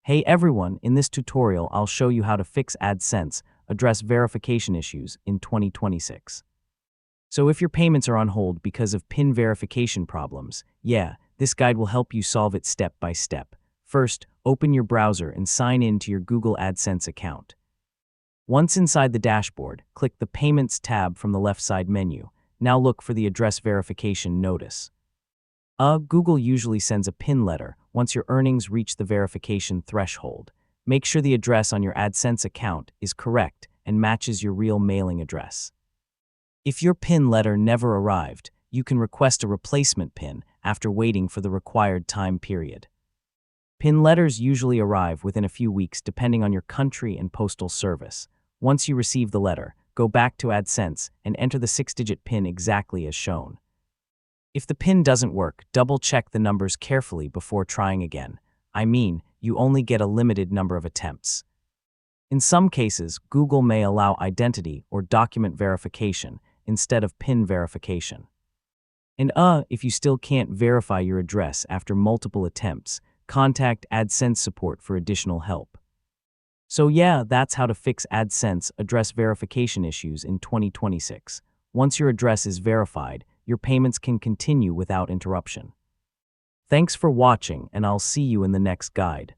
Hey everyone, in this tutorial I'll show you how to fix AdSense address verification issues in 2026. So if your payments are on hold because of PIN verification problems, this guide will help you solve it step by step. First, open your browser and sign in to your Google AdSense account. Once inside the dashboard, click the Payments tab from the left side menu. Now look for the address verification notice. Google usually sends a PIN letter once your earnings reach the verification threshold. Make sure the address on your AdSense account is correct and matches your real mailing address. If your PIN letter never arrived, you can request a replacement PIN after waiting for the required time period. PIN letters usually arrive within a few weeks depending on your country and postal service. Once you receive the letter, go back to AdSense and enter the 6-digit PIN exactly as shown. If the PIN doesn't work, double-check the numbers carefully before trying again. You only get a limited number of attempts. In some cases, Google may allow identity or document verification instead of PIN verification. And if you still can't verify your address after multiple attempts, contact AdSense support for additional help. So that's how to fix AdSense address verification issues in 2026. Once your address is verified, your payments can continue without interruption. Thanks for watching, and I'll see you in the next guide.